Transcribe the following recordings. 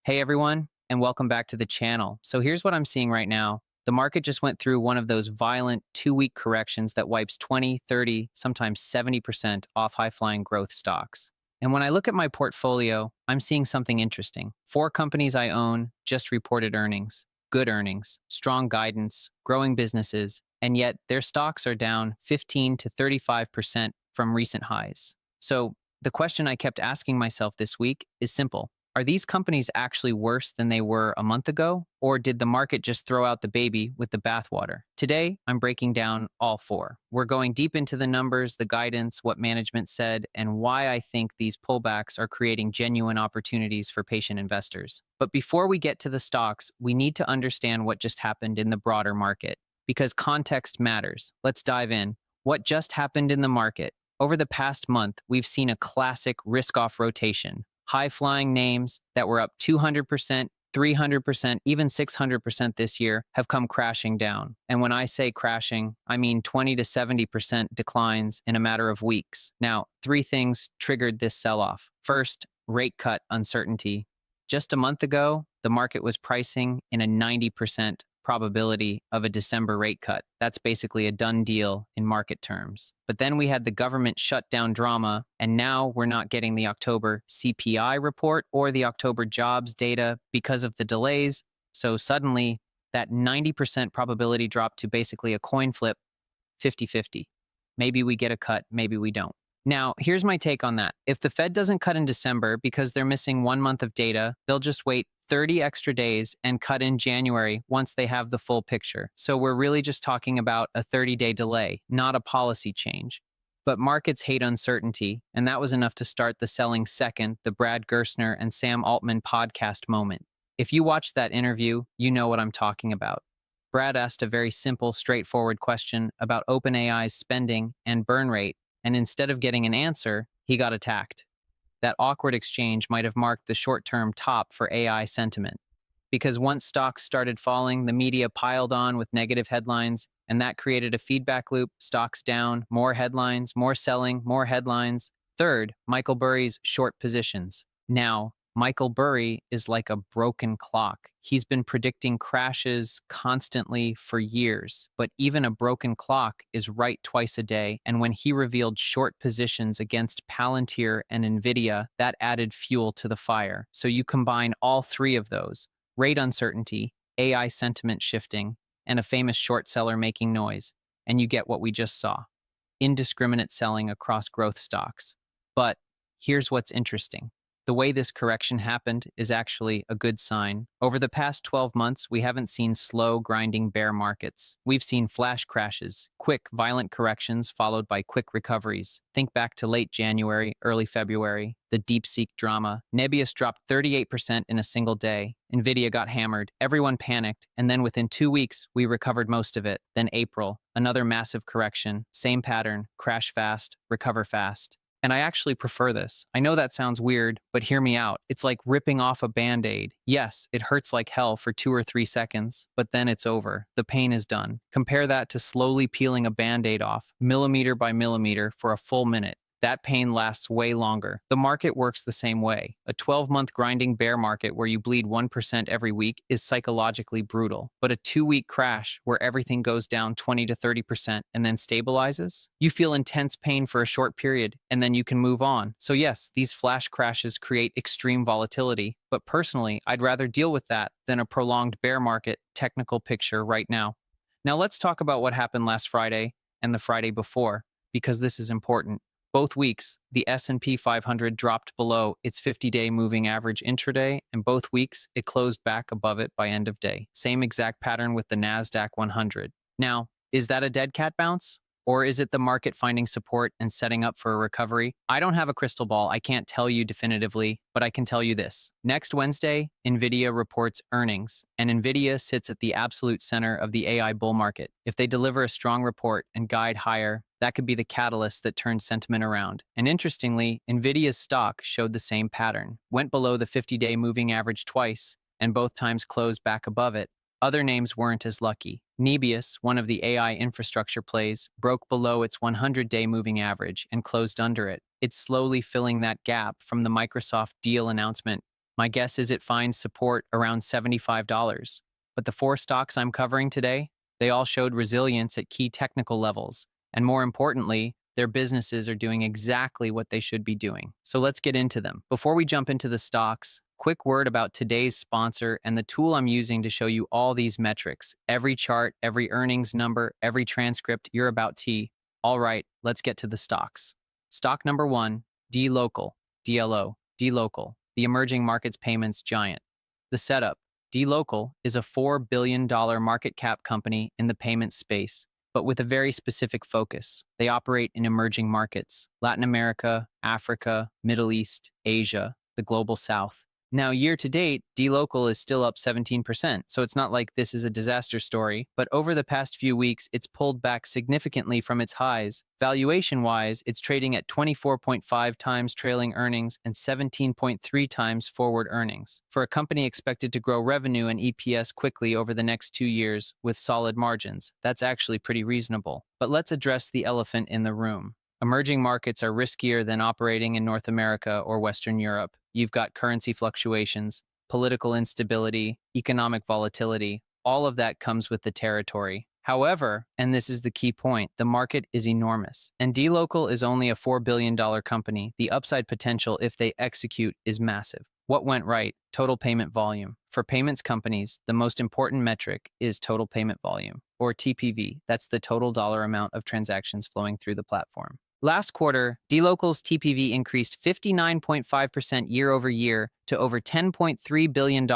Hey everyone, and welcome back to the channel. So here's what I'm seeing right now. The market just went through one of those violent 2-week corrections that wipes 20, 30, sometimes 70% off high-flying growth stocks. And when I look at my portfolio, I'm seeing something interesting. 4 companies I own just reported earnings, good earnings, strong guidance, growing businesses, and yet their stocks are down 15 to 35% from recent highs. So the question I kept asking myself this week is simple. Are these companies actually worse than they were a month ago? Or did the market just throw out the baby with the bathwater? Today, I'm breaking down all 4. We're going deep into the numbers, the guidance, what management said, and why I think these pullbacks are creating genuine opportunities for patient investors. But before we get to the stocks, we need to understand what just happened in the broader market, because context matters. Let's dive in. What just happened in the market? Over the past month, we've seen a classic risk-off rotation. High-flying names that were up 200%, 300%, even 600% this year have come crashing down. And when I say crashing, I mean 20 to 70% declines in a matter of weeks. Now, 3 things triggered this sell-off. First, rate cut uncertainty. Just a month ago, the market was pricing in a 90% probability of a December rate cut. That's basically a done deal in market terms. But then we had the government shutdown drama, and now we're not getting the October CPI report or the October jobs data because of the delays. So suddenly, that 90% probability dropped to basically a coin flip, 50-50. Maybe we get a cut, maybe we don't. Now, here's my take on that. If the Fed doesn't cut in December because they're missing 1 month of data, they'll just wait 30 extra days and cut in January once they have the full picture. So we're really just talking about a 30-day delay, not a policy change. But markets hate uncertainty, and that was enough to start the Selling Second, the Brad Gerstner and Sam Altman podcast moment. If you watched that interview, you know what I'm talking about. Brad asked a very simple, straightforward question about OpenAI's spending and burn rate, and instead of getting an answer, he got attacked. That awkward exchange might have marked the short-term top for AI sentiment. Because once stocks started falling, the media piled on with negative headlines, and that created a feedback loop, stocks down, more headlines, more selling, more headlines. Third, Michael Burry's short positions. Now, Michael Burry is like a broken clock. He's been predicting crashes constantly for years, but even a broken clock is right twice a day. And when he revealed short positions against Palantir and Nvidia, that added fuel to the fire. So you combine all 3 of those, rate uncertainty, AI sentiment shifting, and a famous short seller making noise, and you get what we just saw, indiscriminate selling across growth stocks. But here's what's interesting. The way this correction happened is actually a good sign. Over the past 12 months, we haven't seen slow, grinding bear markets. We've seen flash crashes, quick, violent corrections followed by quick recoveries. Think back to late January, early February, the DeepSeek drama. Nebius dropped 38% in a single day. Nvidia got hammered. Everyone panicked. And then within 2 weeks, we recovered most of it. Then April, another massive correction. Same pattern, crash fast, recover fast. And I actually prefer this. I know that sounds weird, but hear me out. It's like ripping off a Band-Aid. Yes, it hurts like hell for 2 or 3 seconds, but then it's over. The pain is done. Compare that to slowly peeling a Band-Aid off, millimeter by millimeter, for a full minute. That pain lasts way longer. The market works the same way. A 12-month grinding bear market where you bleed 1% every week is psychologically brutal. But a 2-week crash where everything goes down 20 to 30% and then stabilizes, you feel intense pain for a short period and then you can move on. So yes, these flash crashes create extreme volatility, but personally, I'd rather deal with that than a prolonged bear market technical picture right now. Now let's talk about what happened last Friday and the Friday before, because this is important. Both weeks, the S&P 500 dropped below its 50-day moving average intraday, and both weeks, it closed back above it by end of day. Same exact pattern with the NASDAQ 100. Now, is that a dead cat bounce? Or is it the market finding support and setting up for a recovery? I don't have a crystal ball. I can't tell you definitively, but I can tell you this. Next Wednesday, Nvidia reports earnings, and Nvidia sits at the absolute center of the AI bull market. If they deliver a strong report and guide higher, that could be the catalyst that turns sentiment around. And interestingly, Nvidia's stock showed the same pattern, went below the 50-day moving average twice, and both times closed back above it. Other names weren't as lucky. Nebius, one of the AI infrastructure plays, broke below its 100-day moving average and closed under it. It's slowly filling that gap from the Microsoft deal announcement My guess is it finds support around $75. But the four stocks I'm covering today, they all showed resilience at key technical levels. And more importantly, their businesses are doing exactly what they should be doing. So let's get into them. Before we jump into the stocks, quick word about today's sponsor and the tool I'm using to show you all these metrics. Every chart, every earnings number, every transcript, you're about tea. All right, let's get to the stocks. Stock number one, dLocal, DLO, dLocal, the emerging markets payments giant. The setup, dLocal is a $4 billion market cap company in the payments space, but with a very specific focus. They operate in emerging markets, Latin America, Africa, Middle East, Asia, the global south. Now, year to date, dLocal is still up 17%, so it's not like this is a disaster story, but over the past few weeks, it's pulled back significantly from its highs. Valuation-wise, it's trading at 24.5 times trailing earnings and 17.3 times forward earnings. For a company expected to grow revenue and EPS quickly over the next 2 years with solid margins, that's actually pretty reasonable. But let's address the elephant in the room. Emerging markets are riskier than operating in North America or Western Europe. You've got currency fluctuations, political instability, economic volatility. All of that comes with the territory. However, and this is the key point, the market is enormous. And dLocal is only a $4 billion company. The upside potential, if they execute, is massive. What went right? Total payment volume. For payments companies, the most important metric is total payment volume, or TPV. That's the total dollar amount of transactions flowing through the platform. Last quarter, dLocal's TPV increased 59.5% year over year to over $10.3 billion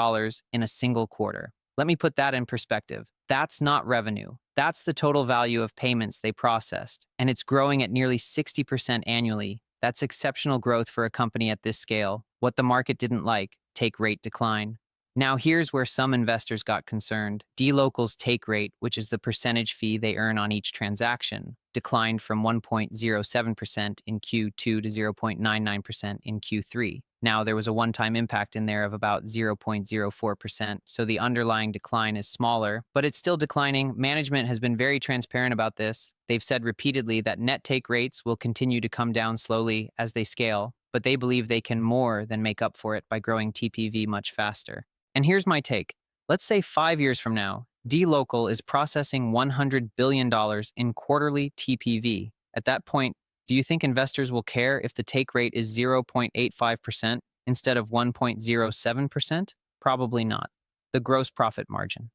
in a single quarter. Let me put that in perspective. That's not revenue. That's the total value of payments they processed, and it's growing at nearly 60% annually. That's exceptional growth for a company at this scale. What the market didn't like, take rate decline. Now here's where some investors got concerned. dLocal's take rate, which is the percentage fee they earn on each transaction, declined from 1.07% in Q2 to 0.99% in Q3. Now there was a one-time impact in there of about 0.04%, so the underlying decline is smaller, but it's still declining. Management has been very transparent about this. They've said repeatedly that net take rates will continue to come down slowly as they scale, but they believe they can more than make up for it by growing TPV much faster. And here's my take. Let's say 5 years from now, dLocal is processing $100 billion in quarterly TPV. At that point, do you think investors will care if the take rate is 0.85% instead of 1.07%? Probably not. The gross profit margin.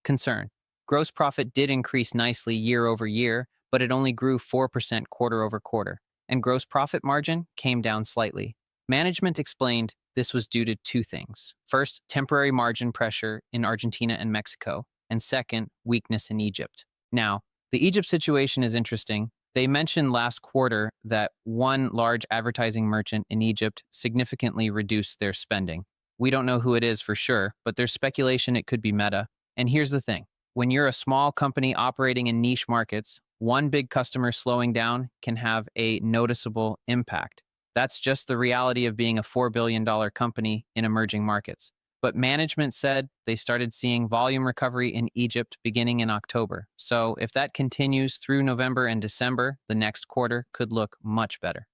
Concern. Gross profit did increase nicely year over year, but it only grew 4% quarter over quarter, and gross profit margin came down slightly. Management explained this was due to two things. First, temporary margin pressure in Argentina and Mexico, and second, weakness in Egypt. Now, the Egypt situation is interesting. They mentioned last quarter that one large advertising merchant in Egypt significantly reduced their spending. We don't know who it is for sure, but there's speculation it could be Meta. And here's the thing. When you're a small company operating in niche markets, one big customer slowing down can have a noticeable impact. That's just the reality of being a $4 billion company in emerging markets. But management said they started seeing volume recovery in Egypt beginning in October. So if that continues through November and December, the next quarter could look much better.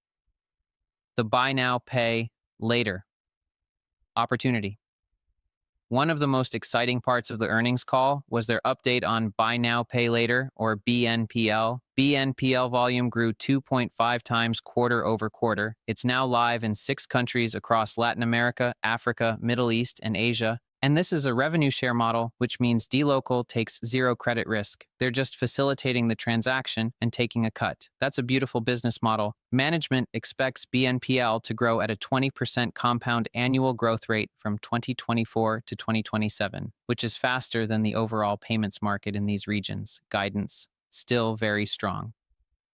The buy now, pay later opportunity. One of the most exciting parts of the earnings call was their update on Buy Now, Pay Later, or BNPL. BNPL volume grew 2.5 times quarter over quarter. It's now live in 6 countries across Latin America, Africa, Middle East, and Asia. And this is a revenue share model, which means dLocal takes zero credit risk. They're just facilitating the transaction and taking a cut. That's a beautiful business model. Management expects BNPL to grow at a 20% compound annual growth rate from 2024 to 2027, which is faster than the overall payments market in these regions. Guidance, still very strong.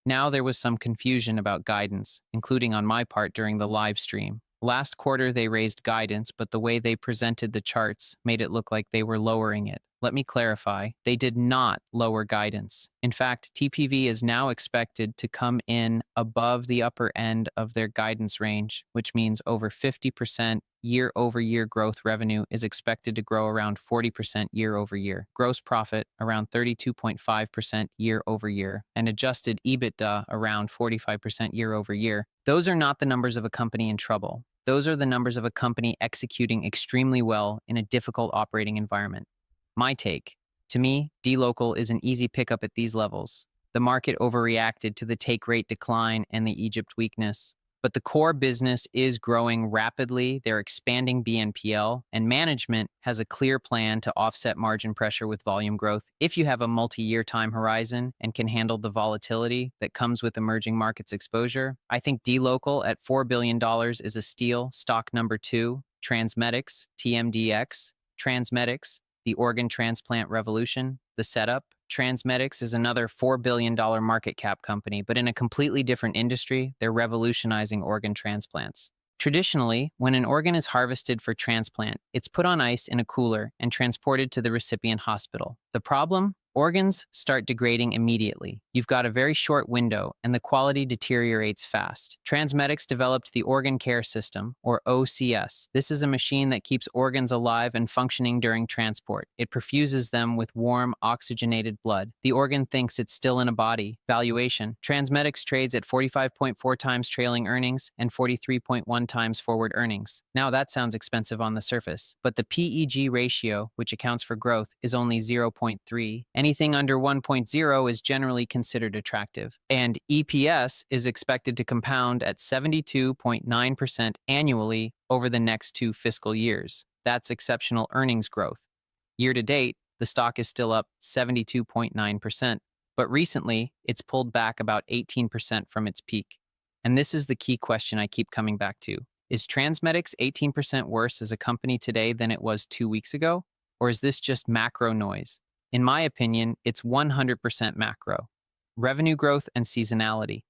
Now there was some confusion about guidance, including on my part during the live stream. Last quarter, they raised guidance, but the way they presented the charts made it look like they were lowering it. Let me clarify. They did not lower guidance. In fact, TPV is now expected to come in above the upper end of their guidance range, which means over 50% year-over-year growth. Revenue is expected to grow around 40% year-over-year. Gross profit around 32.5% year-over-year, and adjusted EBITDA around 45% year-over-year. Those are not the numbers of a company in trouble. Those are the numbers of a company executing extremely well in a difficult operating environment. My take. To me, D-Local is an easy pickup at these levels. The market overreacted to the take rate decline and the Egypt weakness. But the core business is growing rapidly. They're expanding BNPL, and management has a clear plan to offset margin pressure with volume growth if you have a multi-year time horizon and can handle the volatility that comes with emerging markets exposure. I think D-Local at $4 billion is a steal. Stock number 2, Transmedics, TMDX. Transmedics, the organ transplant revolution, the setup. Transmedics is another $4 billion market cap company, but in a completely different industry. They're revolutionizing organ transplants. Traditionally, when an organ is harvested for transplant, it's put on ice in a cooler and transported to the recipient hospital. The problem? Organs start degrading immediately. You've got a very short window, and the quality deteriorates fast. Transmedics developed the Organ Care System, or OCS. This is a machine that keeps organs alive and functioning during transport. It perfuses them with warm, oxygenated blood. The organ thinks it's still in a body. Valuation. Transmedics trades at 45.4 times trailing earnings and 43.1 times forward earnings. Now that sounds expensive on the surface, but the PEG ratio, which accounts for growth, is only 0.3. Anything under 1.0 is generally considered attractive. And EPS is expected to compound at 72.9% annually over the next 2 fiscal years. That's exceptional earnings growth. Year to date, the stock is still up 72.9%, but recently it's pulled back about 18% from its peak. And this is the key question I keep coming back to. Is Transmedics 18% worse as a company today than it was 2 weeks ago? Or is this just macro noise? In my opinion, it's 100% macro. Revenue growth and seasonality.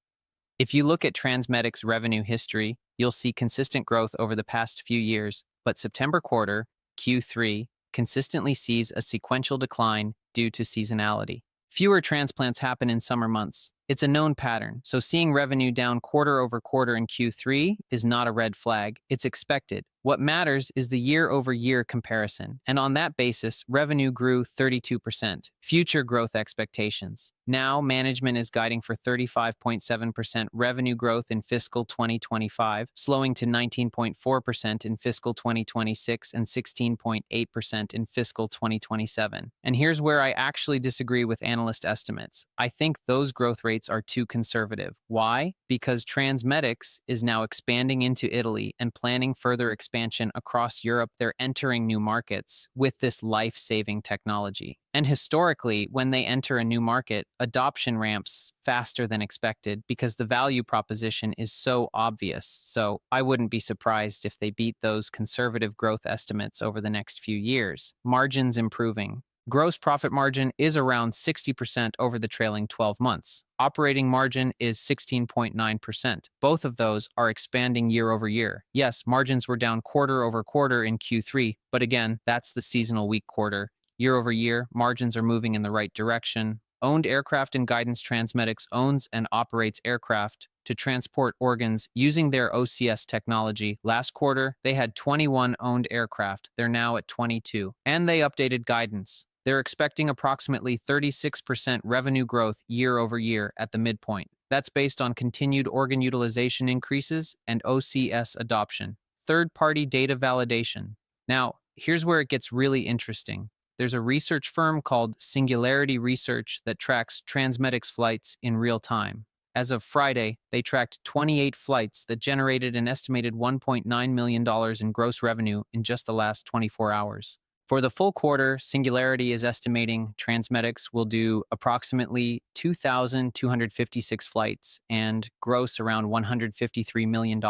If you look at Transmedics' revenue history, you'll see consistent growth over the past few years, but September quarter, Q3, consistently sees a sequential decline due to seasonality. Fewer transplants happen in summer months. It's a known pattern, so seeing revenue down quarter over quarter in Q3 is not a red flag. It's expected. What matters is the year-over-year comparison, and on that basis, revenue grew 32%. Future growth expectations. Now, management is guiding for 35.7% revenue growth in fiscal 2025, slowing to 19.4% in fiscal 2026 and 16.8% in fiscal 2027. And here's where I actually disagree with analyst estimates. I think those growth rates are too conservative. Why? Because Transmedics is now expanding into Italy and planning further expansion across Europe. They're entering new markets with this life-saving technology. And historically, when they enter a new market, adoption ramps faster than expected because the value proposition is so obvious. So I wouldn't be surprised if they beat those conservative growth estimates over the next few years. Margins improving. Gross profit margin is around 60% over the trailing 12 months. Operating margin is 16.9%. Both of those are expanding year over year. Yes, margins were down quarter over quarter in Q3, but again, that's the seasonal weak quarter. Year over year, margins are moving in the right direction. Owned aircraft and guidance. Transmedics owns and operates aircraft to transport organs using their OCS technology. Last quarter, they had 21 owned aircraft. They're now at 22. And they updated guidance. They're expecting approximately 36% revenue growth year over year at the midpoint. That's based on continued organ utilization increases and OCS adoption. Third-party data validation. Now, here's where it gets really interesting. There's a research firm called Singularity Research that tracks Transmedics flights in real time. As of Friday, they tracked 28 flights that generated an estimated $1.9 million in gross revenue in just the last 24 hours. For the full quarter, Singularity is estimating Transmedics will do approximately 2,256 flights and gross around $153 million.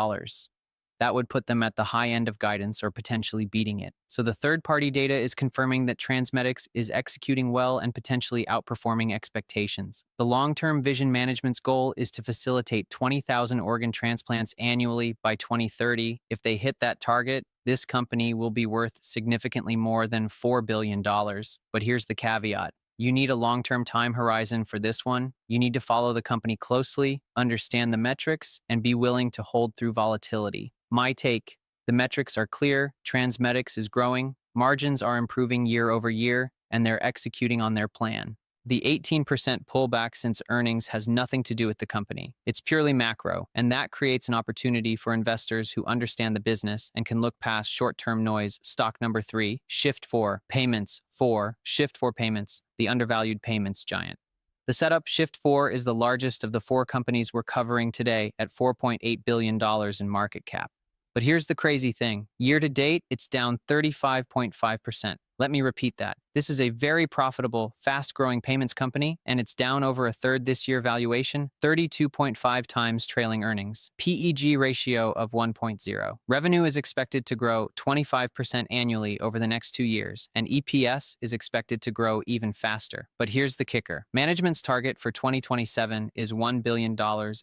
That would put them at the high end of guidance or potentially beating it. So the third-party data is confirming that Transmedics is executing well and potentially outperforming expectations. The long-term Vision Management's goal is to facilitate 20,000 organ transplants annually by 2030. If they hit that target, this company will be worth significantly more than $4 billion. But here's the caveat. You need a long-term time horizon for this one. You need to follow the company closely, understand the metrics, and be willing to hold through volatility. My take, the metrics are clear, Transmedics is growing, margins are improving year over year, and they're executing on their plan. The 18% pullback since earnings has nothing to do with the company. It's purely macro, and that creates an opportunity for investors who understand the business and can look past short-term noise. Stock number 3, Shift4 Payments. Shift4 Payments, the undervalued payments giant. The setup, Shift4 is the largest of the 4 companies we're covering today at $4.8 billion in market cap. But here's the crazy thing. Year to date, it's down 35.5%. Let me repeat that. This is a very profitable, fast-growing payments company, and it's down over a third this year valuation, 32.5 times trailing earnings. PEG ratio of 1.0. Revenue is expected to grow 25% annually over the next 2 years, and EPS is expected to grow even faster. But here's the kicker. Management's target for 2027 is $1 billion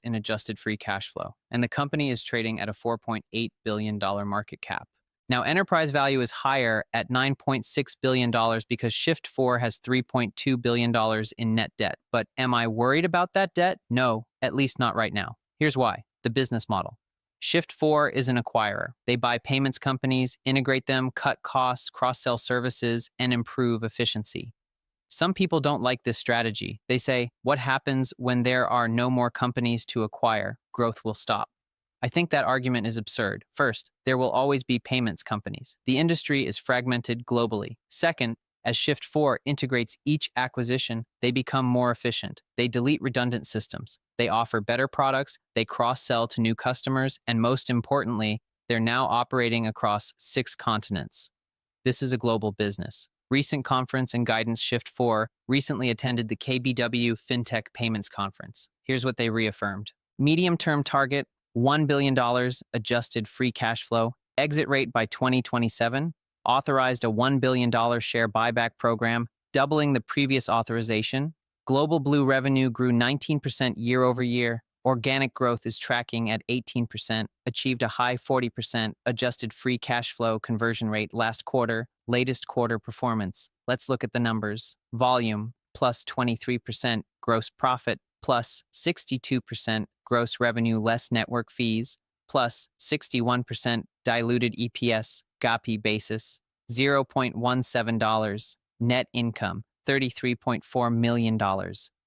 in adjusted free cash flow, and the company is trading at a $4.8 billion market cap. Now, enterprise value is higher at $9.6 billion because Shift4 has $3.2 billion in net debt. But am I worried about that debt? No, at least not right now. Here's why. The business model. Shift4 is an acquirer. They buy payments companies, integrate them, cut costs, cross-sell services, and improve efficiency. Some people don't like this strategy. They say, what happens when there are no more companies to acquire? Growth will stop. I think that argument is absurd. First, there will always be payments companies. The industry is fragmented globally. Second, as Shift4 integrates each acquisition, they become more efficient. They delete redundant systems. They offer better products. They cross-sell to new customers. And most importantly, they're now operating across 6 continents. This is a global business. Recent conference and guidance Shift4 recently attended the KBW FinTech Payments Conference. Here's what they reaffirmed. Medium-term target, $1 billion adjusted free cash flow, exit rate by 2027, authorized a $1 billion share buyback program, doubling the previous authorization. Global Blue revenue grew 19% year over year. Organic growth is tracking at 18%, achieved a high 40% adjusted free cash flow conversion rate last quarter, latest quarter performance. Let's look at the numbers. Volume, plus 23%, gross profit, plus 62%, gross revenue less network fees, plus 61% diluted EPS, GAPI basis, $0.17, net income, $33.4 million.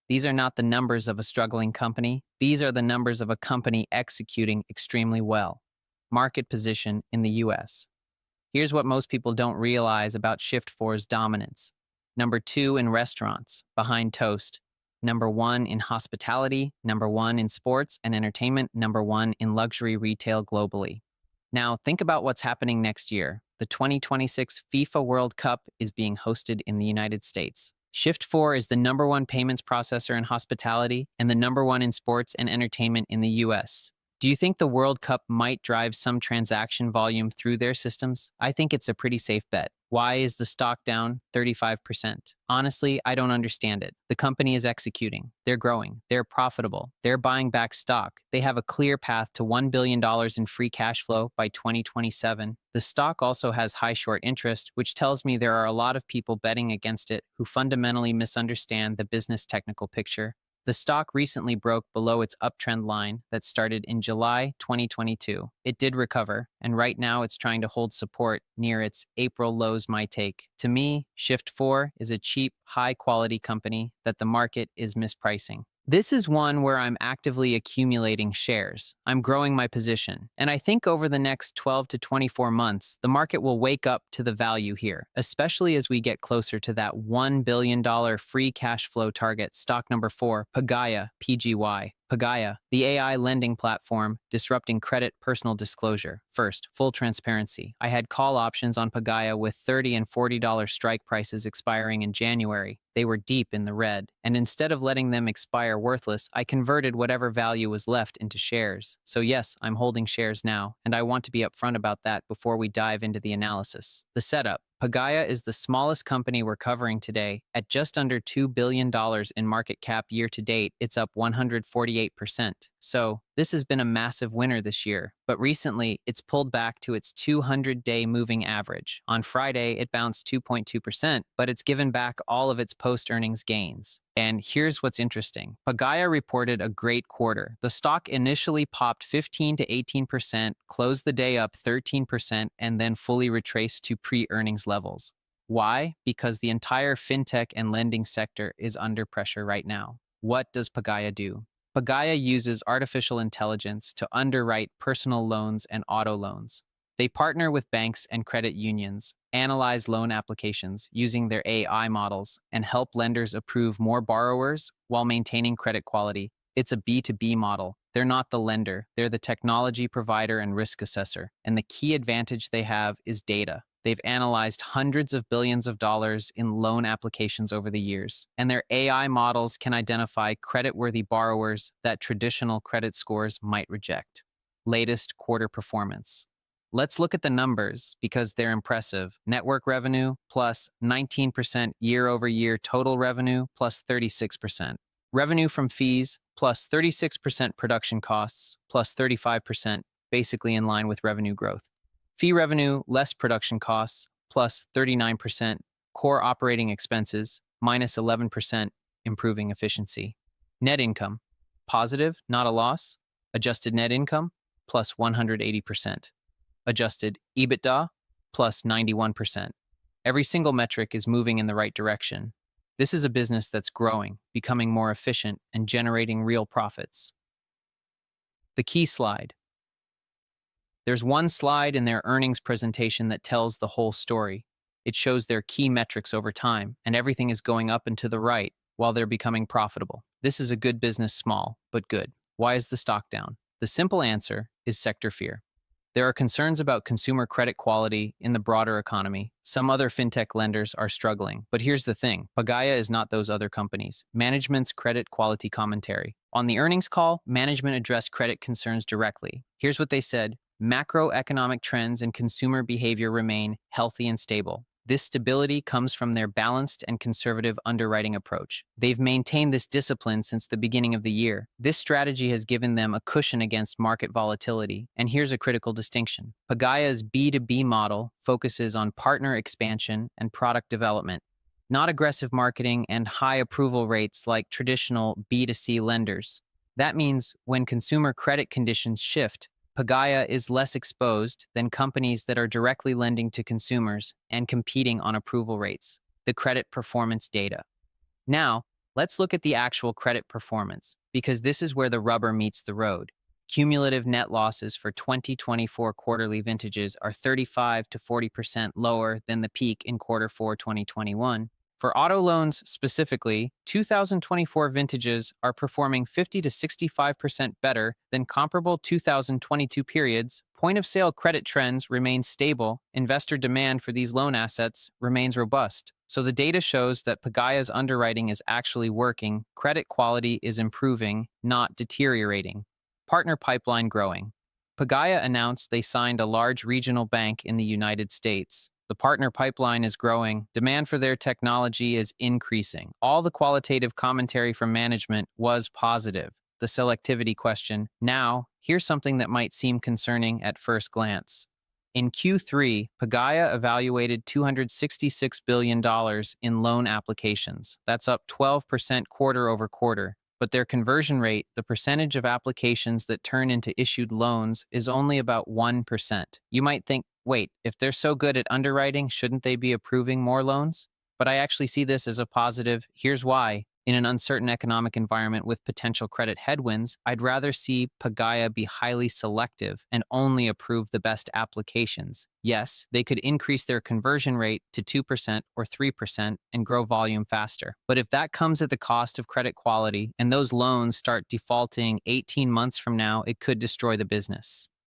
These are not the numbers of a struggling company. These are the numbers of a company executing extremely well. Market position in the US. Here's what most people don't realize about Shift4's dominance. Number 2 in restaurants, behind Toast. Number 1 in hospitality, number 1 in sports and entertainment, number 1 in luxury retail globally. Now, think about what's happening next year. The 2026 FIFA World Cup is being hosted in the United States. Shift4 is the number 1 payments processor in hospitality and the number 1 in sports and entertainment in the US. Do you think the World Cup might drive some transaction volume through their systems? I think it's a pretty safe bet. Why is the stock down 35%? Honestly, I don't understand it. The company is executing. They're growing. They're profitable. They're buying back stock. They have a clear path to $1 billion in free cash flow by 2027. The stock also has high short interest, which tells me there are a lot of people betting against it who fundamentally misunderstand the business technical picture. The stock recently broke below its uptrend line that started in July 2022. It did recover, and right now it's trying to hold support near its April lows, my take. To me, Shift4 is a cheap, high-quality company that the market is mispricing. This is one where I'm actively accumulating shares. I'm growing my position. And I think over the next 12 to 24 months, the market will wake up to the value here, especially as we get closer to that $1 billion free cash flow target. Stock number 4, Pagaya, PGY. Pagaya, the AI lending platform disrupting credit personal disclosure. First, full transparency. I had call options on Pagaya with $30 and $40 strike prices expiring in January. They were deep in the red, and instead of letting them expire worthless, I converted whatever value was left into shares. So yes, I'm holding shares now, and I want to be upfront about that before we dive into the analysis. The setup. Pagaya is the smallest company we're covering today. At just under $2 billion in market cap year to date, it's up 148%. So this has been a massive winner this year, but recently it's pulled back to its 200-day moving average. On Friday, it bounced 2.2%, but it's given back all of its post-earnings gains. And here's what's interesting. Pagaya reported a great quarter. The stock initially popped 15 to 18%, closed the day up 13%, and then fully retraced to pre-earnings levels. Why? Because the entire fintech and lending sector is under pressure right now. What does Pagaya do? Pagaya uses artificial intelligence to underwrite personal loans and auto loans. They partner with banks and credit unions, analyze loan applications using their AI models, and help lenders approve more borrowers while maintaining credit quality. It's a B2B model. They're not the lender, they're the technology provider and risk assessor. And the key advantage they have is data. They've analyzed hundreds of billions of dollars in loan applications over the years, and their AI models can identify creditworthy borrowers that traditional credit scores might reject. Latest quarter performance. Let's look at the numbers because they're impressive. Network revenue plus 19% year over year, total revenue plus 36%. Revenue from fees plus 36% production costs plus 35%, basically in line with revenue growth. Fee revenue less production costs plus 39%, core operating expenses minus 11%, improving efficiency. Net income positive, not a loss. Adjusted net income plus 180%. Adjusted EBITDA plus 91%. Every single metric is moving in the right direction. This is a business that's growing, becoming more efficient, and generating real profits. The key slide. There's one slide in their earnings presentation that tells the whole story. It shows their key metrics over time, and everything is going up and to the right while they're becoming profitable. This is a good business, small, but good. Why is the stock down? The simple answer is sector fear. There are concerns about consumer credit quality in the broader economy. Some other fintech lenders are struggling. But here's the thing, Pagaya is not those other companies. Management's credit quality commentary. On the earnings call, management addressed credit concerns directly. Here's what they said. Macroeconomic trends and consumer behavior remain healthy and stable. This stability comes from their balanced and conservative underwriting approach. They've maintained this discipline since the beginning of the year. This strategy has given them a cushion against market volatility. And here's a critical distinction. Pagaya's B2B model focuses on partner expansion and product development, not aggressive marketing and high approval rates like traditional B2C lenders. That means when consumer credit conditions shift, Pagaya is less exposed than companies that are directly lending to consumers and competing on approval rates, the credit performance data. Now, let's look at the actual credit performance, because this is where the rubber meets the road. Cumulative net losses for 2024 quarterly vintages are 35 to 40% lower than the peak in Q4 2021. For auto loans specifically, 2024 vintages are performing 50 to 65% better than comparable 2022 periods. Point of sale credit trends remain stable. Investor demand for these loan assets remains robust. So the data shows that Pagaya's underwriting is actually working. Credit quality is improving, not deteriorating. Partner pipeline growing. Pagaya announced they signed a large regional bank in the United States. The partner pipeline is growing. Demand for their technology is increasing. All the qualitative commentary from management was positive. The selectivity question. Now, here's something that might seem concerning at first glance. In Q3, Pagaya evaluated $266 billion in loan applications. That's up 12% quarter over quarter. But their conversion rate, the percentage of applications that turn into issued loans, is only about 1%. You might think, wait, if they're so good at underwriting, shouldn't they be approving more loans? But I actually see this as a positive. Here's why. In an uncertain economic environment with potential credit headwinds, I'd rather see Pagaya be highly selective and only approve the best applications. Yes, they could increase their conversion rate to 2% or 3% and grow volume faster. But if that comes at the cost of credit quality and those loans start defaulting 18 months from now, it could destroy the business.